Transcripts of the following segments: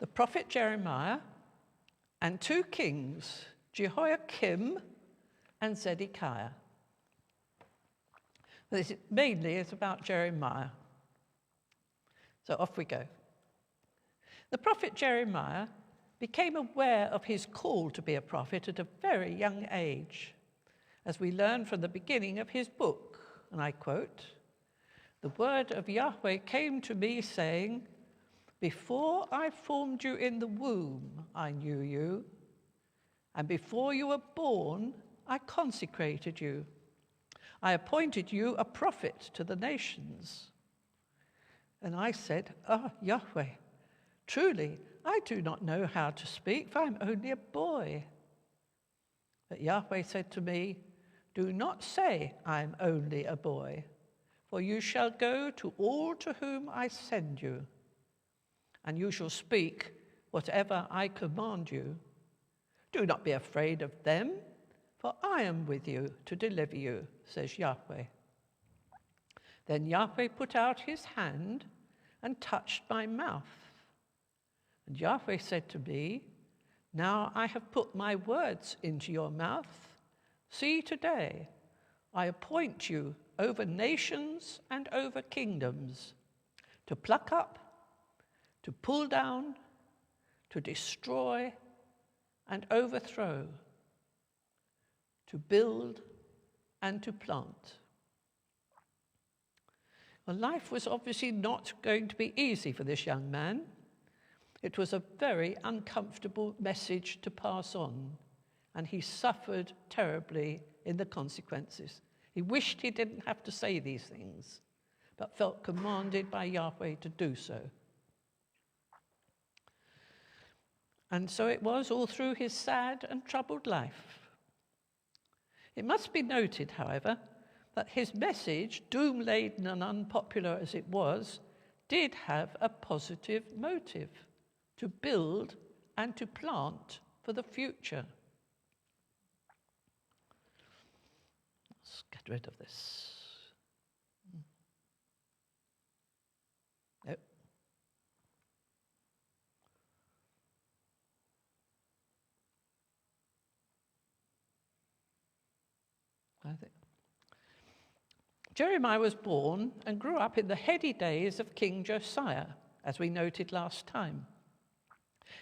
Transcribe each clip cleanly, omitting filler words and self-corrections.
the prophet Jeremiah, and 2 kings, Jehoiakim and Zedekiah. This mainly is about Jeremiah. So off we go. The prophet Jeremiah became aware of his call to be a prophet at a very young age, as we learn from the beginning of his book, and I quote, "The word of Yahweh came to me, saying, 'Before I formed you in the womb, I knew you, and before you were born, I consecrated you. I appointed you a prophet to the nations.' And I said, 'Ah, Yahweh, truly, I do not know how to speak, for I'm only a boy.' But Yahweh said to me, 'Do not say I'm only a boy, for you shall go to all to whom I send you, and you shall speak whatever I command you. Do not be afraid of them, for I am with you to deliver you,' says Yahweh. Then Yahweh put out his hand and touched my mouth. And Yahweh said to me, 'Now I have put my words into your mouth. See, today I appoint you over nations and over kingdoms, to pluck up, to pull down, to destroy and overthrow, to build and to plant.'" Well, life was obviously not going to be easy for this young man. It was a very uncomfortable message to pass on, and he suffered terribly in the consequences. He wished he didn't have to say these things, but felt commanded by Yahweh to do so. And so it was all through his sad and troubled life. It must be noted, however, that his message, doom-laden and unpopular as it was, did have a positive motive: to build and to plant for the future. Let's get rid of this. Nope. Jeremiah was born and grew up in the heady days of King Josiah, as we noted last time.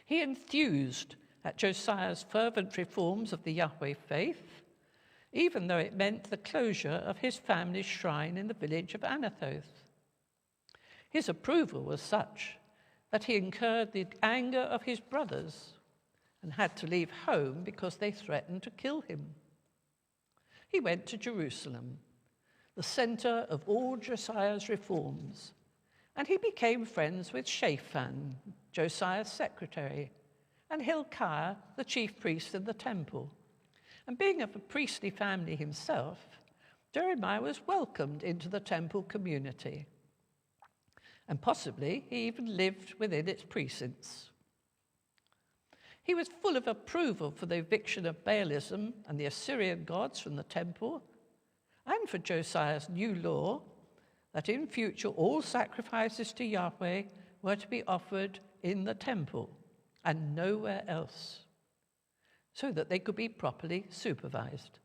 He enthused at Josiah's fervent reforms of the Yahweh faith, even though it meant the closure of his family's shrine in the village of Anathoth. His approval was such that he incurred the anger of his brothers and had to leave home because they threatened to kill him. He went to Jerusalem, the center of all Josiah's reforms, and he became friends with Shaphan, Josiah's secretary, and Hilkiah, the chief priest in the temple. And being of a priestly family himself, Jeremiah was welcomed into the temple community. And possibly he even lived within its precincts. He was full of approval for the eviction of Baalism and the Assyrian gods from the temple, and for Josiah's new law that in future all sacrifices to Yahweh were to be offered in the temple and nowhere else, so that they could be properly supervised.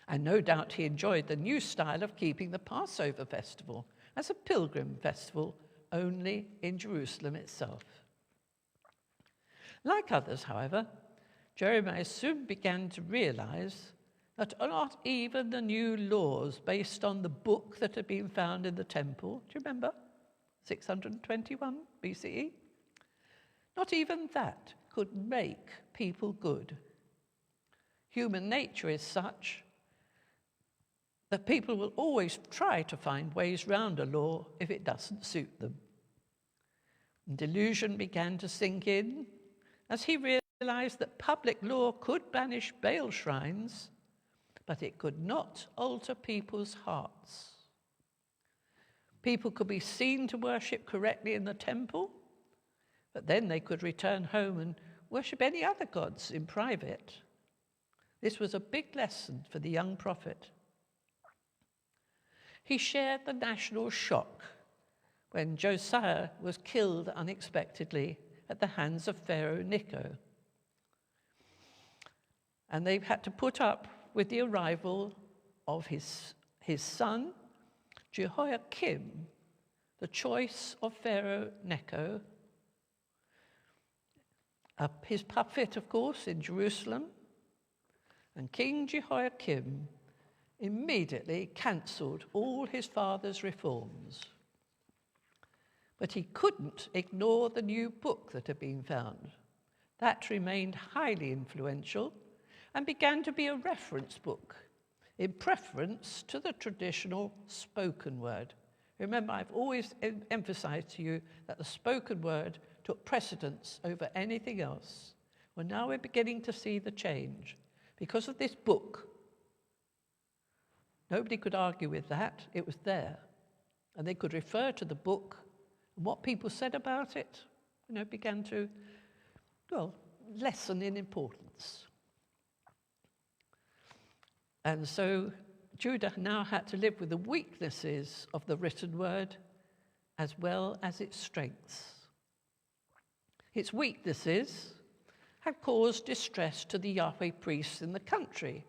And no doubt he enjoyed the new style of keeping the Passover festival as a pilgrim festival only in Jerusalem itself. Like others, however, Jeremiah soon began to realize that not even the new laws based on the book that had been found in the temple, do you remember, 621 BCE? Not even that could make people good. Human nature is such that people will always try to find ways round a law if it doesn't suit them. And delusion began to sink in as he realized that public law could banish Baal shrines, but it could not alter people's hearts. People could be seen to worship correctly in the temple, but then they could return home and worship any other gods in private. This was a big lesson for the young prophet. He shared the national shock when Josiah was killed unexpectedly at the hands of Pharaoh Necho. And they've had to put up with the arrival of his son, Jehoiakim, the choice of Pharaoh Necho, his puppet, of course, in Jerusalem. And King Jehoiakim immediately cancelled all his father's reforms. But he couldn't ignore the new book that had been found. That remained highly influential and began to be a reference book in preference to the traditional spoken word. Remember, I've always emphasized to you that the spoken word took precedence over anything else. Well, now we're beginning to see the change. Because of this book, nobody could argue with that. It was there. And they could refer to the book, and what people said about it, began to, lessen in importance. And so Judah now had to live with the weaknesses of the written word as well as its strengths. Its weaknesses had caused distress to the Yahweh priests in the country,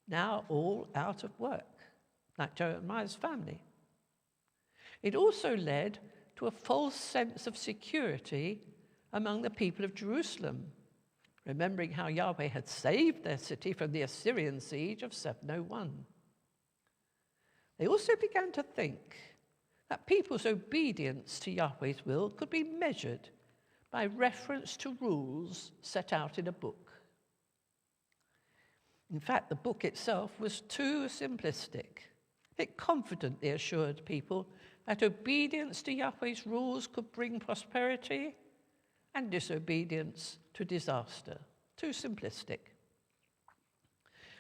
now all out of work, like Jeremiah's family. It also led to a false sense of security among the people of Jerusalem, remembering how Yahweh had saved their city from the Assyrian siege of 701. They also began to think that people's obedience to Yahweh's will could be measured by reference to rules set out in a book. In fact, the book itself was too simplistic. It confidently assured people that obedience to Yahweh's rules could bring prosperity and disobedience to disaster. Too simplistic.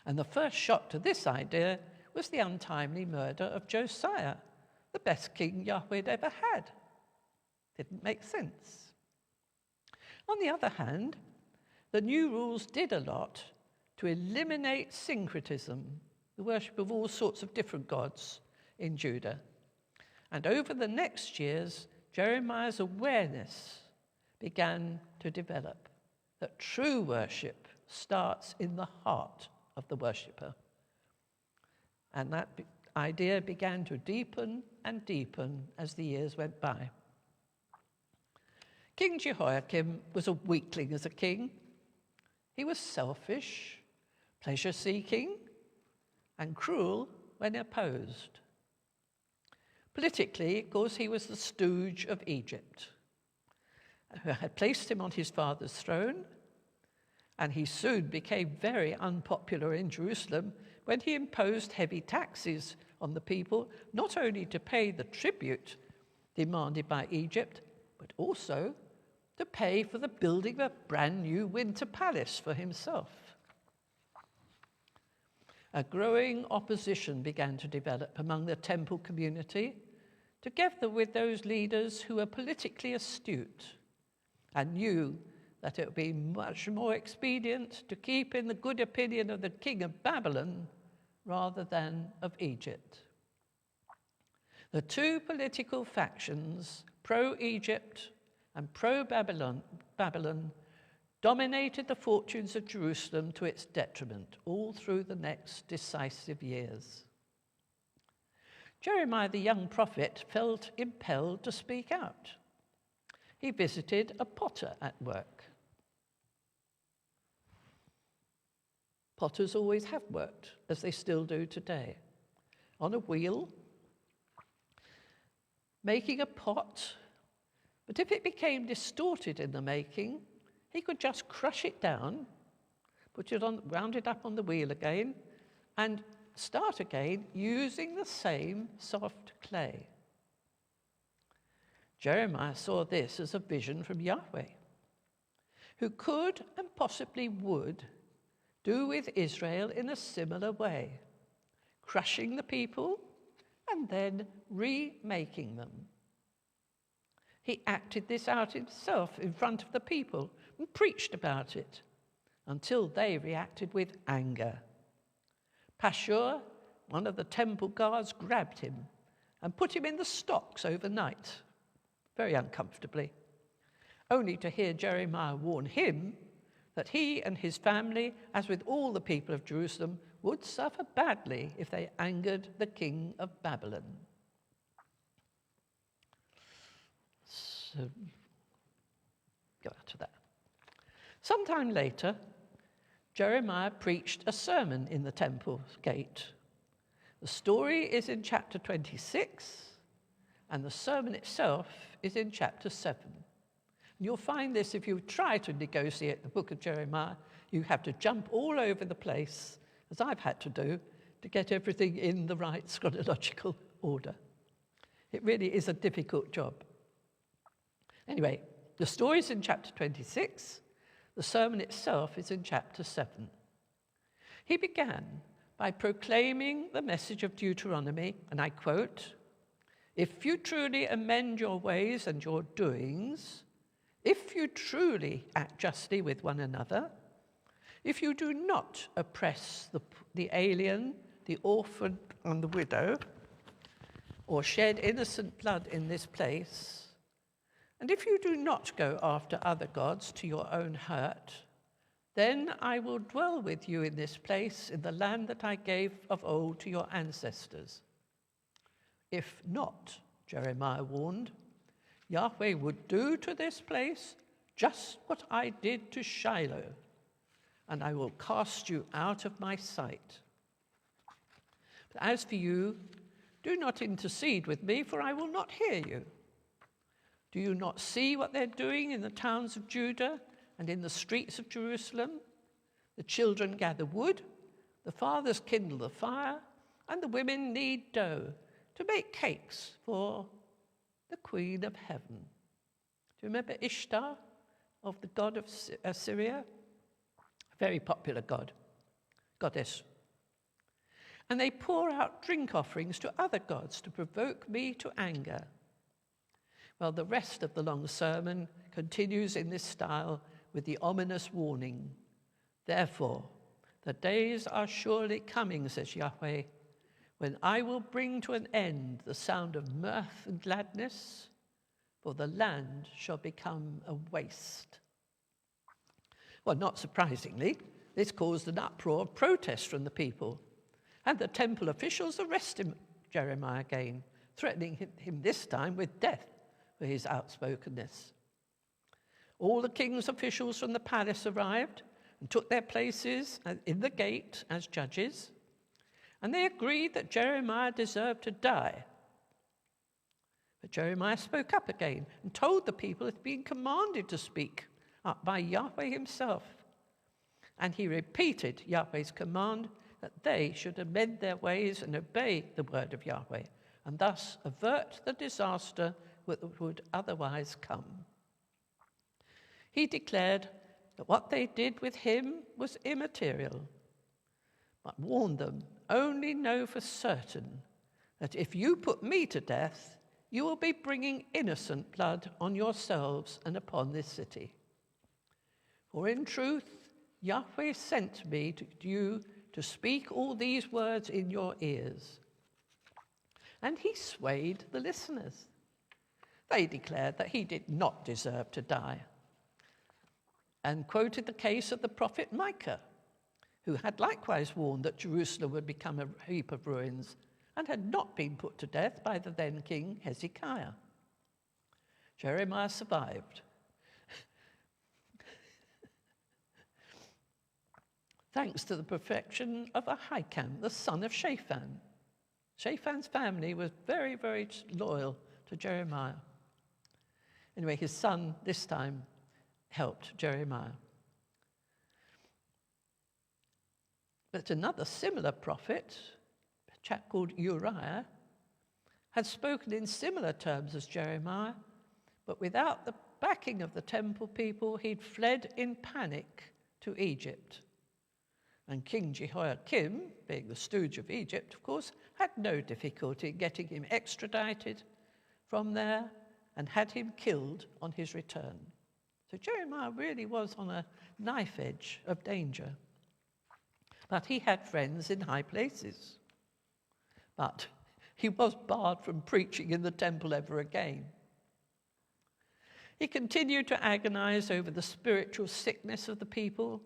And the first shock to this idea was the untimely murder of Josiah, the best king Yahweh had ever had. Didn't make sense. On the other hand, the new rules did a lot to eliminate syncretism, the worship of all sorts of different gods in Judah. And over the next years, Jeremiah's awareness began to develop that true worship starts in the heart of the worshipper. And that idea began to deepen and deepen as the years went by. King Jehoiakim was a weakling as a king. He was selfish, pleasure-seeking, and cruel when opposed. Politically, of course, he was the stooge of Egypt, who had placed him on his father's throne, and he soon became very unpopular in Jerusalem when he imposed heavy taxes on the people, not only to pay the tribute demanded by Egypt, but also to pay for the building of a brand new winter palace for himself. A growing opposition began to develop among the temple community, together with those leaders who were politically astute and knew that it would be much more expedient to keep in the good opinion of the king of Babylon rather than of Egypt. The two political factions, pro-Egypt and pro-Babylon, dominated the fortunes of Jerusalem to its detriment all through the next decisive years. Jeremiah, the young prophet, felt impelled to speak out. He visited a potter at work. Potters always have worked, as they still do today, on a wheel, making a pot. But if it became distorted in the making, he could just crush it down, round it up on the wheel again, and start again using the same soft clay. Jeremiah saw this as a vision from Yahweh, who could and possibly would do with Israel in a similar way, crushing the people and then remaking them. He acted this out himself in front of the people and preached about it until they reacted with anger. Pashur, one of the temple guards, grabbed him and put him in the stocks overnight. very uncomfortably, only to hear Jeremiah warn him that he and his family, as with all the people of Jerusalem, would suffer badly if they angered the king of Babylon. So, go out to that. Sometime later, Jeremiah preached a sermon in the temple gate. The story is in chapter 26, and the sermon itself is in chapter 7. And you'll find this if you try to negotiate the book of Jeremiah, you have to jump all over the place, as I've had to do, to get everything in the right chronological order. It really is a difficult job. Anyway, the story's in chapter 26. The sermon itself is in chapter 7. He began by proclaiming the message of Deuteronomy, and I quote, "If you truly amend your ways and your doings, if you truly act justly with one another, if you do not oppress the alien, the orphan, and the widow, or shed innocent blood in this place, and if you do not go after other gods to your own hurt, then I will dwell with you in this place, in the land that I gave of old to your ancestors. If not," Jeremiah warned, "Yahweh would do to this place just what I did to Shiloh, and I will cast you out of my sight. But as for you, do not intercede with me, for I will not hear you. Do you not see what they're doing in the towns of Judah and in the streets of Jerusalem? The children gather wood, the fathers kindle the fire, and the women knead dough to make cakes for the Queen of Heaven." Do you remember Ishtar, of the god of Assyria? A very popular goddess. "And they pour out drink offerings to other gods to provoke me to anger." Well, the rest of the long sermon continues in this style with the ominous warning. "Therefore, the days are surely coming, says Yahweh, when I will bring to an end the sound of mirth and gladness, for the land shall become a waste." Well, not surprisingly, this caused an uproar of protest from the people, and the temple officials arrested Jeremiah again, threatening him this time with death for his outspokenness. All the king's officials from the palace arrived and took their places in the gate as judges, and they agreed that Jeremiah deserved to die. But Jeremiah spoke up again and told the people it had been commanded to speak up by Yahweh himself. And he repeated Yahweh's command that they should amend their ways and obey the word of Yahweh, and thus avert the disaster that would otherwise come. He declared that what they did with him was immaterial, but warned them, "Only know for certain that if you put me to death, you will be bringing innocent blood on yourselves and upon this city. For in truth, Yahweh sent me to you to speak all these words in your ears." And he swayed the listeners. They declared that he did not deserve to die, and quoted the case of the prophet Micah, who had likewise warned that Jerusalem would become a heap of ruins and had not been put to death by the then king Hezekiah. Jeremiah survived. Thanks to the perfection of Jehoiakim, the son of Shaphan. Shaphan's family was very, very loyal to Jeremiah. Anyway, his son this time helped Jeremiah. But another similar prophet, a chap called Uriah, had spoken in similar terms as Jeremiah, but without the backing of the temple people, he'd fled in panic to Egypt. And King Jehoiakim, being the stooge of Egypt, of course, had no difficulty in getting him extradited from there and had him killed on his return. So Jeremiah really was on a knife edge of danger. But he had friends in high places. But he was barred from preaching in the temple ever again. He continued to agonize over the spiritual sickness of the people,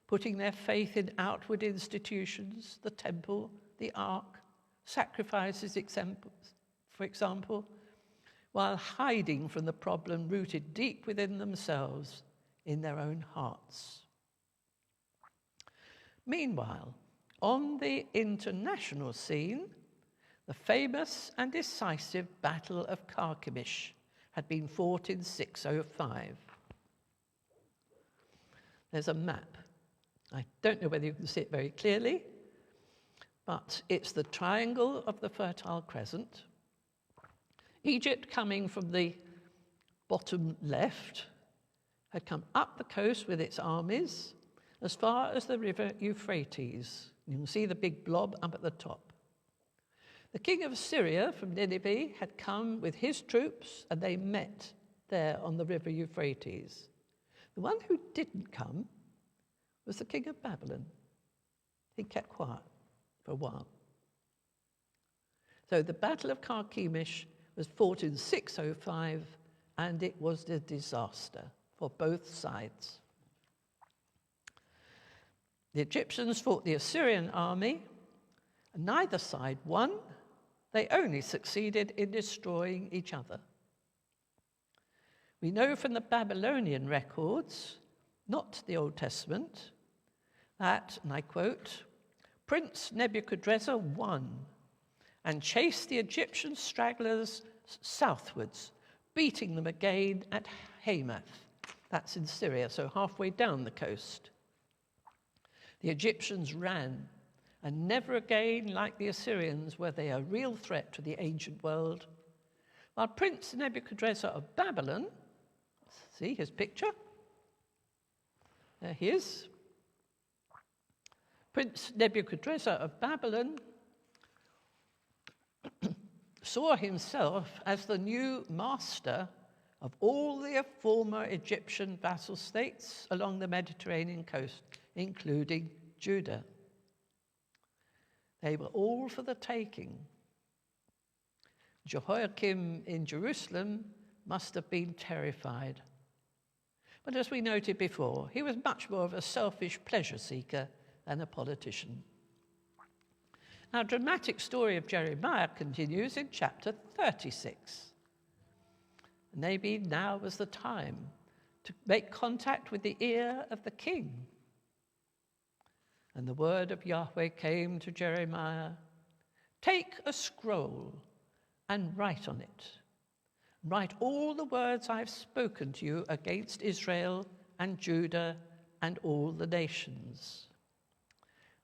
putting their faith in outward institutions, the temple, the ark, sacrifices, for example, while hiding from the problem rooted deep within themselves in their own hearts. Meanwhile, on the international scene, the famous and decisive Battle of Carchemish had been fought in 605. There's a map. I don't know whether you can see it very clearly, but it's the triangle of the Fertile Crescent. Egypt, coming from the bottom left, had come up the coast with its armies as far as the river Euphrates. You can see the big blob up at the top. The king of Assyria from Nineveh had come with his troops, and they met there on the river Euphrates. The one who didn't come was the king of Babylon. He kept quiet for a while. So the Battle of Carchemish was fought in 605, and it was a disaster for both sides. The Egyptians fought the Assyrian army, and neither side won. They only succeeded in destroying each other. We know from the Babylonian records, not the Old Testament, that, and I quote, Prince Nebuchadnezzar won and chased the Egyptian stragglers southwards, beating them again at Hamath. That's in Syria, so halfway down the coast. The Egyptians ran, and never again, like the Assyrians, were they a real threat to the ancient world. While Prince Nebuchadnezzar of Babylon, see his picture? There he is. Prince Nebuchadnezzar of Babylon saw himself as the new master of all the former Egyptian vassal states along the Mediterranean coast, including Judah. They were all for the taking. Jehoiakim in Jerusalem must have been terrified. But as we noted before, he was much more of a selfish pleasure seeker than a politician. Our dramatic story of Jeremiah continues in chapter 36. Maybe now was the time to make contact with the ear of the king. And the word of Yahweh came to Jeremiah, "Take a scroll and write on it. Write all the words I've spoken to you against Israel and Judah and all the nations."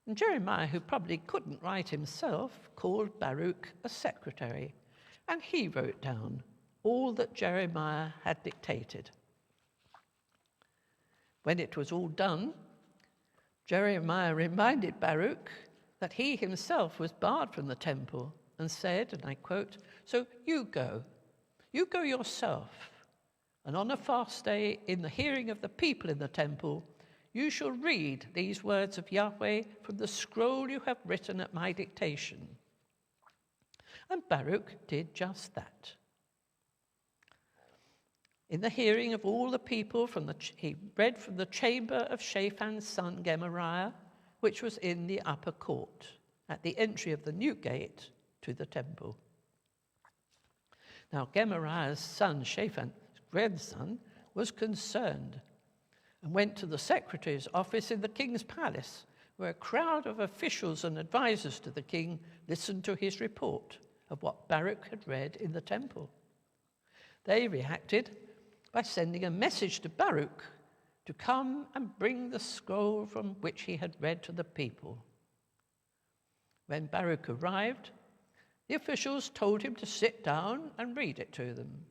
And Jeremiah, who probably couldn't write himself, called Baruch a secretary, and he wrote down all that Jeremiah had dictated. When it was all done, Jeremiah reminded Baruch that he himself was barred from the temple and said, and I quote, "So you go yourself, and on a fast day in the hearing of the people in the temple, you shall read these words of Yahweh from the scroll you have written at my dictation." And Baruch did just that. In the hearing of all the people, he read from the chamber of Shaphan's son Gemariah, which was in the upper court, at the entry of the new gate to the temple. Now Gemariah's son, Shaphan's grandson, was concerned and went to the secretary's office in the king's palace, where a crowd of officials and advisors to the king listened to his report of what Baruch had read in the temple. They reacted by sending a message to Baruch to come and bring the scroll from which he had read to the people. When Baruch arrived, the officials told him to sit down and read it to them.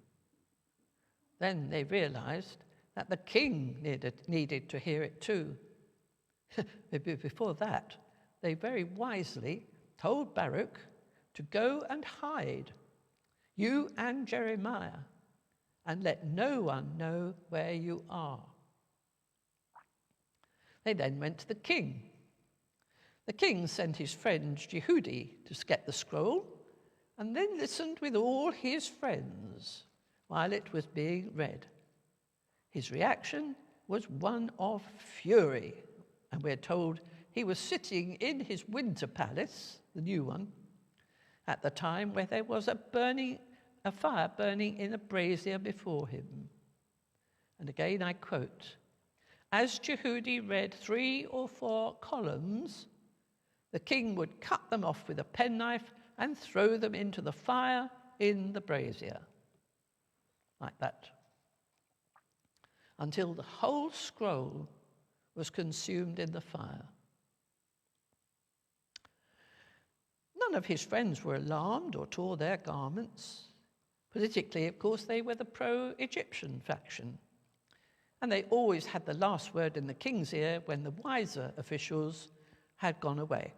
Then they realized that the king needed to hear it too. Before that, they very wisely told Baruch to go and hide, you and Jeremiah, and let no one know where you are. They then went to the king. The king sent his friend Jehudi to get the scroll, and then listened with all his friends while it was being read. His reaction was one of fury, and we're told he was sitting in his winter palace, the new one, at the time where there was a fire burning in a brazier before him. And again I quote, "As Jehudi read 3 or 4 columns, the king would cut them off with a penknife and throw them into the fire in the brazier." Like that. Until the whole scroll was consumed in the fire. None of his friends were alarmed or tore their garments. Politically, of course, they were the pro-Egyptian faction. And they always had the last word in the king's ear when the wiser officials had gone away.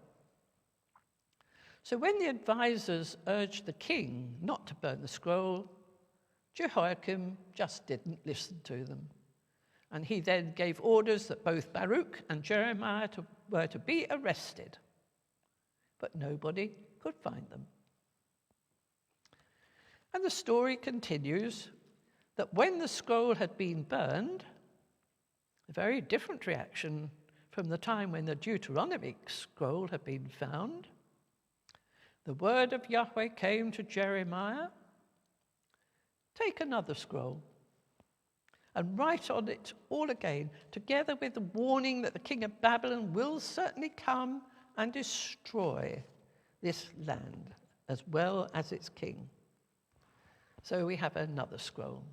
So when the advisors urged the king not to burn the scroll, Jehoiakim just didn't listen to them. And he then gave orders that both Baruch and Jeremiah were to be arrested. But nobody could find them. And the story continues that when the scroll had been burned, a very different reaction from the time when the Deuteronomic scroll had been found, the word of Yahweh came to Jeremiah, "Take another scroll and write on it all again, together with the warning that the king of Babylon will certainly come and destroy this land as well as its king." So we have another scroll.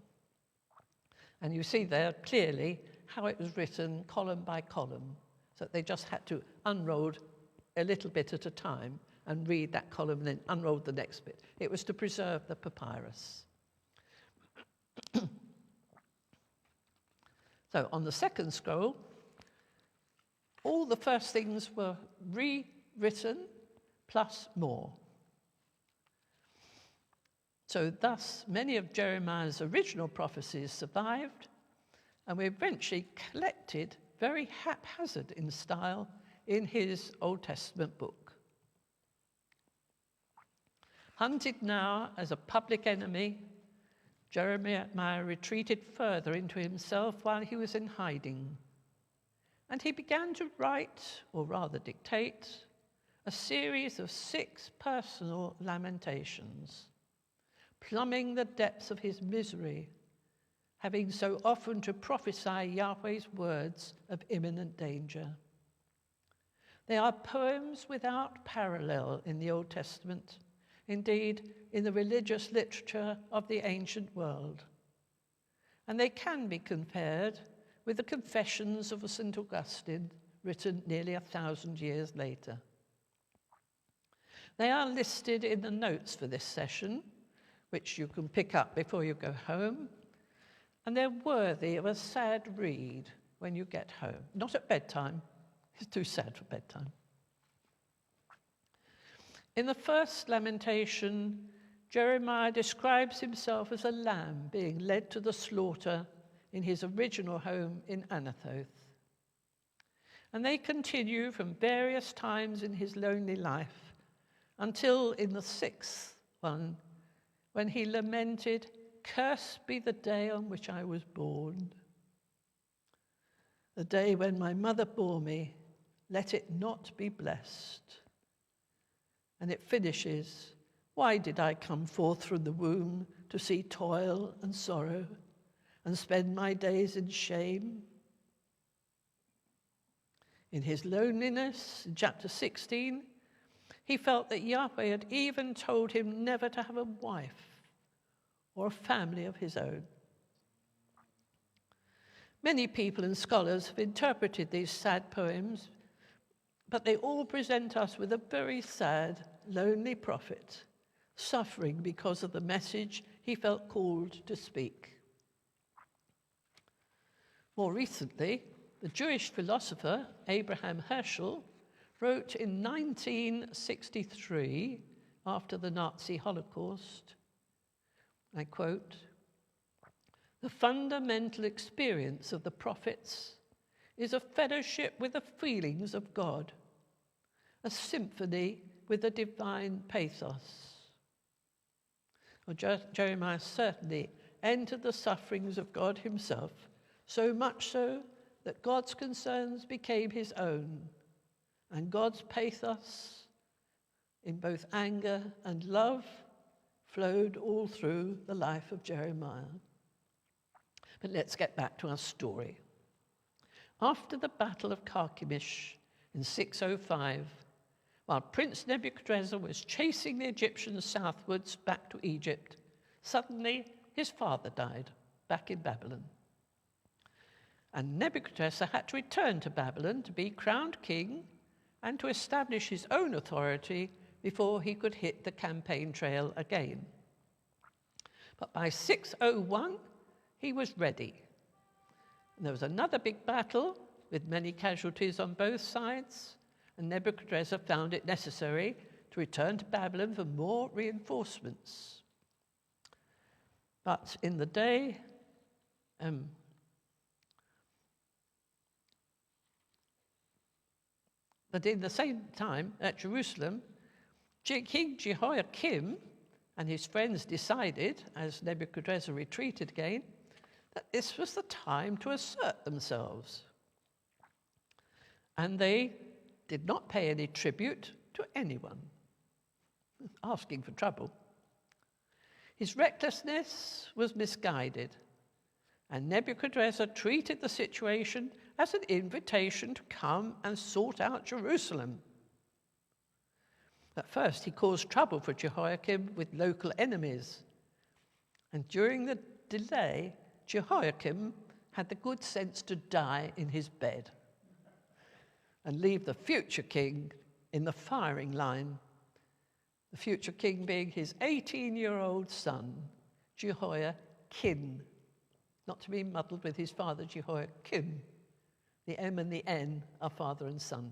And you see there clearly how it was written column by column, so that they just had to unroll a little bit at a time and read that column and then unroll the next bit. It was to preserve the papyrus. So on the second scroll, all the first things were rewritten plus more. So thus, many of Jeremiah's original prophecies survived and were eventually collected very haphazard in style in his Old Testament book. Hunted now as a public enemy, Jeremiah retreated further into himself while he was in hiding. And he began to write, or rather dictate, a series of 6 personal lamentations, plumbing the depths of his misery, having so often to prophesy Yahweh's words of imminent danger. They are poems without parallel in the Old Testament, indeed in the religious literature of the ancient world. And they can be compared with the Confessions of St. Augustine, written nearly 1,000 years later. They are listed in the notes for this session, which you can pick up before you go home, and they're worthy of a sad read when you get home. Not at bedtime, it's too sad for bedtime. In the first lamentation, Jeremiah describes himself as a lamb being led to the slaughter in his original home in Anathoth. And they continue from various times in his lonely life until in the 6th one, when he lamented, "Cursed be the day on which I was born. The day when my mother bore me, let it not be blessed." And it finishes, "Why did I come forth from the womb to see toil and sorrow and spend my days in shame?" In his loneliness, in chapter 16, he felt that Yahweh had even told him never to have a wife or a family of his own. Many people and scholars have interpreted these sad poems, but they all present us with a very sad, lonely prophet, suffering because of the message he felt called to speak. More recently, the Jewish philosopher Abraham Herschel wrote in 1963, after the Nazi Holocaust, I quote, "The fundamental experience of the prophets is a fellowship with the feelings of God, a symphony with the divine pathos." Well, Jeremiah certainly entered the sufferings of God himself so much so that God's concerns became his own, and God's pathos in both anger and love flowed all through the life of Jeremiah. But let's get back to our story. After the Battle of Carchemish in 605, while Prince Nebuchadnezzar was chasing the Egyptians southwards back to Egypt, suddenly his father died back in Babylon. And Nebuchadnezzar had to return to Babylon to be crowned king and to establish his own authority before he could hit the campaign trail again. But by 601, he was ready. And there was another big battle with many casualties on both sides, and Nebuchadnezzar found it necessary to return to Babylon for more reinforcements. But in the day, but in the same time, at Jerusalem, King Jehoiakim and his friends decided, as Nebuchadnezzar retreated again, that this was the time to assert themselves. And they did not pay any tribute to anyone, asking for trouble. His recklessness was misguided, and Nebuchadnezzar treated the situation as an invitation to come and sort out Jerusalem. At first, he caused trouble for Jehoiakim with local enemies, and during the delay, Jehoiakim had the good sense to die in his bed and leave the future king in the firing line, the future king being his 18-year-old son, Jehoiakim, not to be muddled with his father, Jehoiakim. The M and the N are father and son.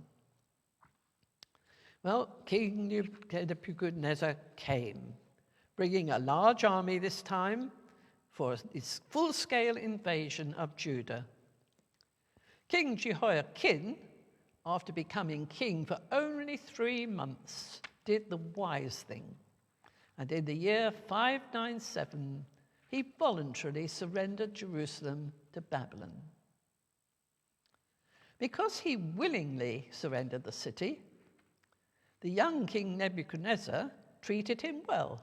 Well, King Nebuchadnezzar came, bringing a large army this time for his full-scale invasion of Judah. King Jehoiakim, after becoming king for only 3 months, did the wise thing. And in the year 597, he voluntarily surrendered Jerusalem to Babylon. Because he willingly surrendered the city, the young King Nebuchadnezzar treated him well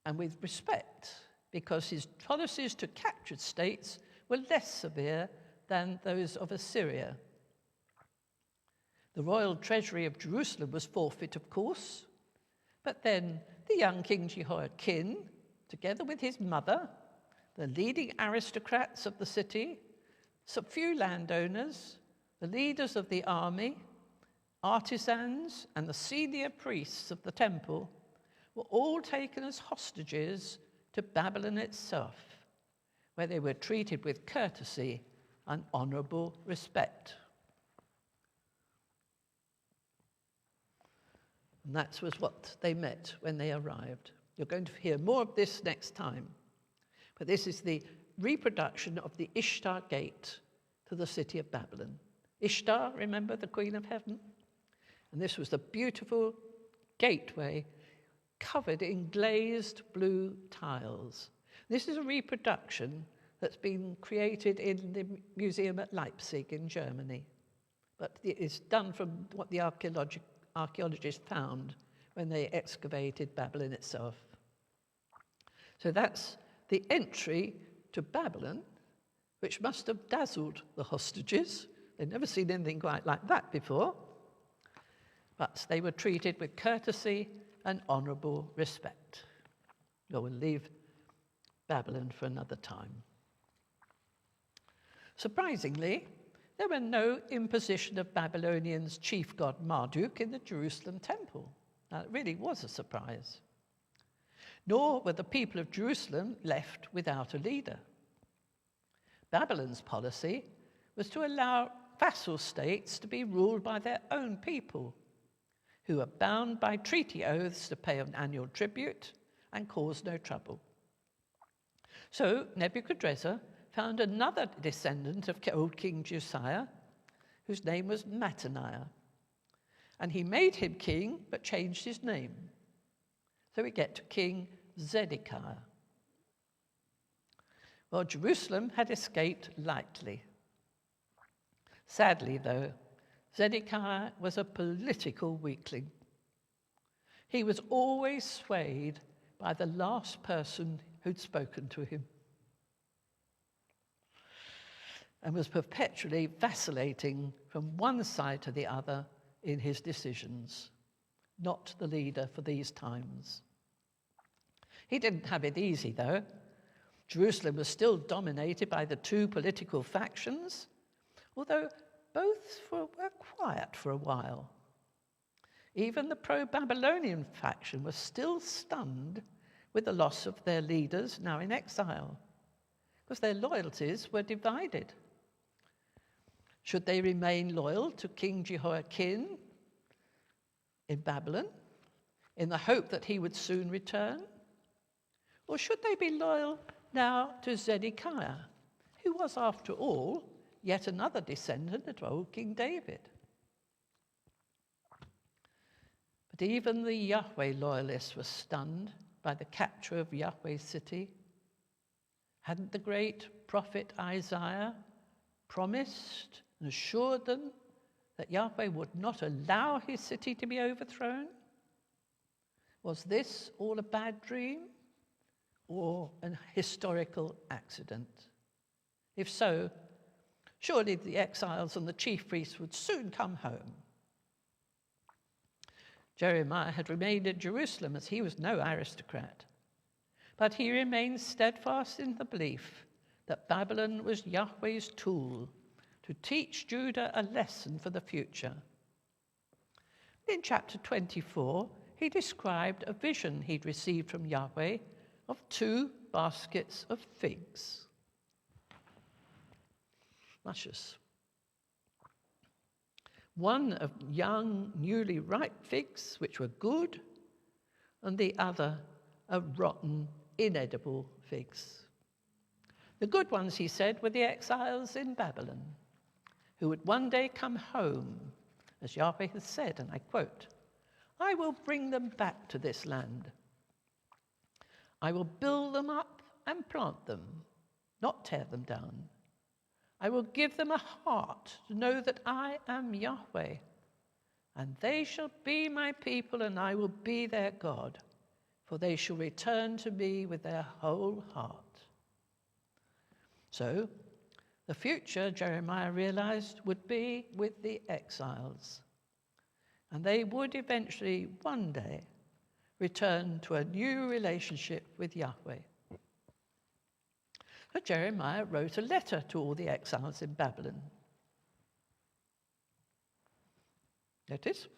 and with respect, because his policies to captured states were less severe than those of Assyria. The royal treasury of Jerusalem was forfeit, of course, but then the young King Jehoiakim, together with his mother, the leading aristocrats of the city, some few landowners, the leaders of the army, artisans, and the senior priests of the temple were all taken as hostages to Babylon itself, where they were treated with courtesy and honorable respect. And that was what they met when they arrived. You're going to hear more of this next time. But this is the reproduction of the Ishtar Gate to the city of Babylon. Ishtar, remember, the Queen of Heaven? And this was the beautiful gateway covered in glazed blue tiles. This is a reproduction that's been created in the museum at Leipzig in Germany. But it is done from what the archaeologists found when they excavated Babylon itself. So that's the entry to Babylon, which must have dazzled the hostages. They'd never seen anything quite like that before. But they were treated with courtesy and honorable respect. We will leave Babylon for another time. Surprisingly, there were no imposition of Babylonians' chief god Marduk in the Jerusalem temple. Now, it really was a surprise. Nor were the people of Jerusalem left without a leader. Babylon's policy was to allow vassal states to be ruled by their own people, who are bound by treaty oaths to pay an annual tribute and cause no trouble. So Nebuchadnezzar found another descendant of old King Josiah, whose name was Mattaniah. And he made him king, but changed his name. So we get to King Zedekiah. Well, Jerusalem had escaped lightly. Sadly, though, Zedekiah was a political weakling. He was always swayed by the last person who'd spoken to him and was perpetually vacillating from one side to the other in his decisions, not the leader for these times. He didn't have it easy, though. Jerusalem was still dominated by the two political factions, although both were quiet for a while. Even the pro-Babylonian faction was still stunned with the loss of their leaders, now in exile, because their loyalties were divided. Should they remain loyal to King Jehoiakim in Babylon, in the hope that he would soon return? Or should they be loyal now to Zedekiah, who was, after all, yet another descendant of old King David? But even the Yahweh loyalists were stunned by the capture of Yahweh's city. Hadn't the great prophet Isaiah promised and assured them that Yahweh would not allow his city to be overthrown? Was this all a bad dream or an historical accident? If so, surely the exiles and the chief priests would soon come home. Jeremiah had remained in Jerusalem as he was no aristocrat, but he remained steadfast in the belief that Babylon was Yahweh's tool to teach Judah a lesson for the future. In chapter 24, he described a vision he'd received from Yahweh of 2 baskets of figs. Luscious. One of young, newly ripe figs, which were good, and the other of rotten, inedible figs. The good ones, he said, were the exiles in Babylon, who would one day come home, as Yahweh has said, and I quote, "I will bring them back to this land. I will build them up and plant them, not tear them down. I will give them a heart to know that I am Yahweh, and they shall be my people, and I will be their God, for they shall return to me with their whole heart." So, the future, Jeremiah realized, would be with the exiles, and they would eventually, one day, return to a new relationship with Yahweh. So Jeremiah wrote a letter to all the exiles in Babylon. Notice?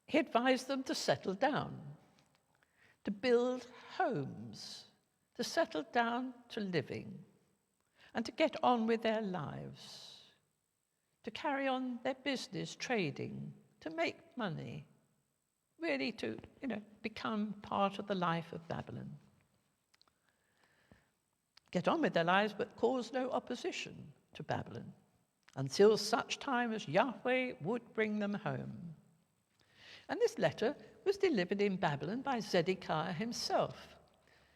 He advised them to settle down, to build homes, to settle down to living, and to get on with their lives, to carry on their business, trading, to make money, really to, become part of the life of Babylon. Get on with their lives, but cause no opposition to Babylon, until such time as Yahweh would bring them home. And this letter was delivered in Babylon by Zedekiah himself,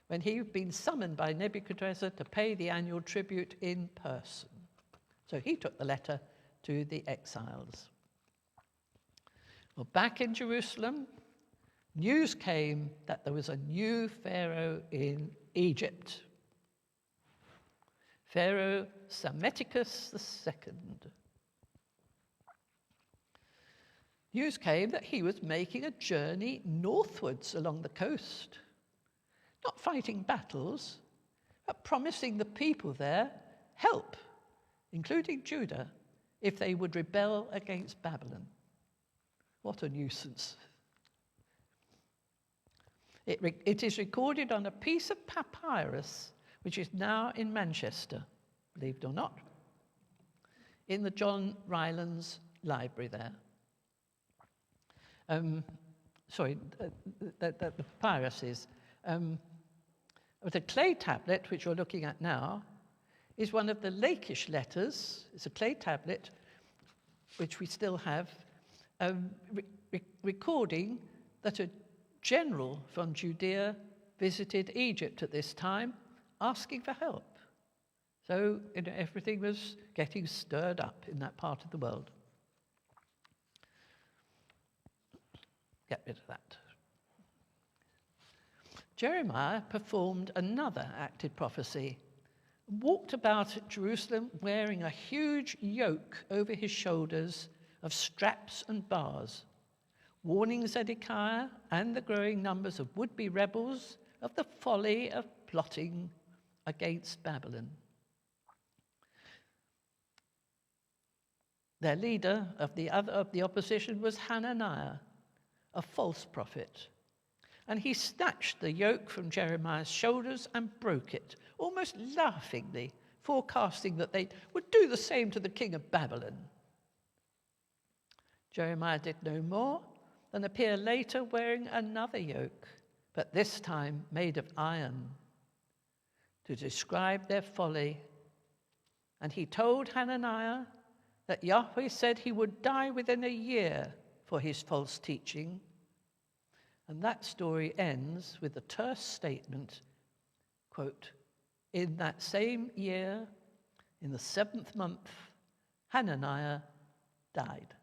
when he had been summoned by Nebuchadnezzar to pay the annual tribute in person. So he took the letter to the exiles. Well, back in Jerusalem, news came that there was a new Pharaoh in Egypt. Pharaoh Psammetichus II. News came that he was making a journey northwards along the coast, not fighting battles, but promising the people there help, including Judah, if they would rebel against Babylon. What a nuisance. It is recorded on a piece of papyrus, which is now in Manchester, believe it or not, in the John Rylands Library there. The papyrus is. The clay tablet, which you're looking at now, is one of the Lakish letters. It's a clay tablet, which we still have, recording that general from Judea visited Egypt at this time, asking for help. So everything was getting stirred up in that part of the world. Get rid of that. Jeremiah performed another acted prophecy, walked about at Jerusalem wearing a huge yoke over his shoulders of straps and bars, warning Zedekiah and the growing numbers of would-be rebels of the folly of plotting against Babylon. Their leader of the opposition was Hananiah, a false prophet. And he snatched the yoke from Jeremiah's shoulders and broke it, almost laughingly, forecasting that they would do the same to the king of Babylon. Jeremiah did no more than appear later wearing another yoke, but this time made of iron, to describe their folly. And he told Hananiah that Yahweh said he would die within a year for his false teaching. And that story ends with the terse statement, quote, "In that same year, in the 7th month, Hananiah died."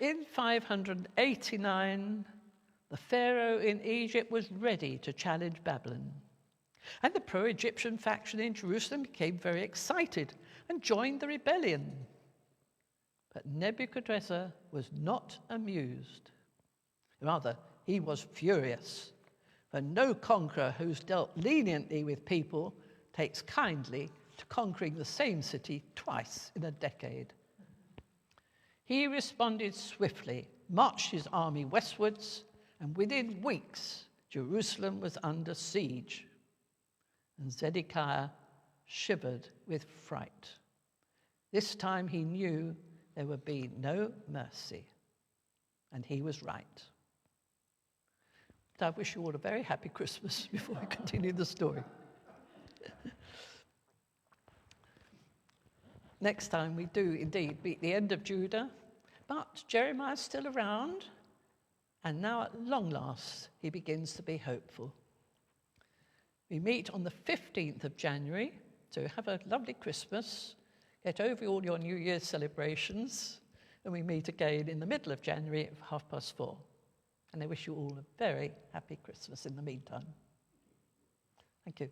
In 589, the Pharaoh in Egypt was ready to challenge Babylon. And the pro-Egyptian faction in Jerusalem became very excited and joined the rebellion. But Nebuchadnezzar was not amused. Rather, he was furious, for no conqueror who's dealt leniently with people takes kindly to conquering the same city twice in a decade. He responded swiftly, marched his army westwards, and within weeks, Jerusalem was under siege. And Zedekiah shivered with fright. This time he knew there would be no mercy, and he was right. But I wish you all a very happy Christmas before I continue the story. Next time we do indeed meet the end of Judah, but Jeremiah's still around, and now at long last he begins to be hopeful. We meet on the 15th of January, so have a lovely Christmas, get over all your New Year's celebrations, and we meet again in the middle of January at 4:30. And I wish you all a very happy Christmas in the meantime. Thank you.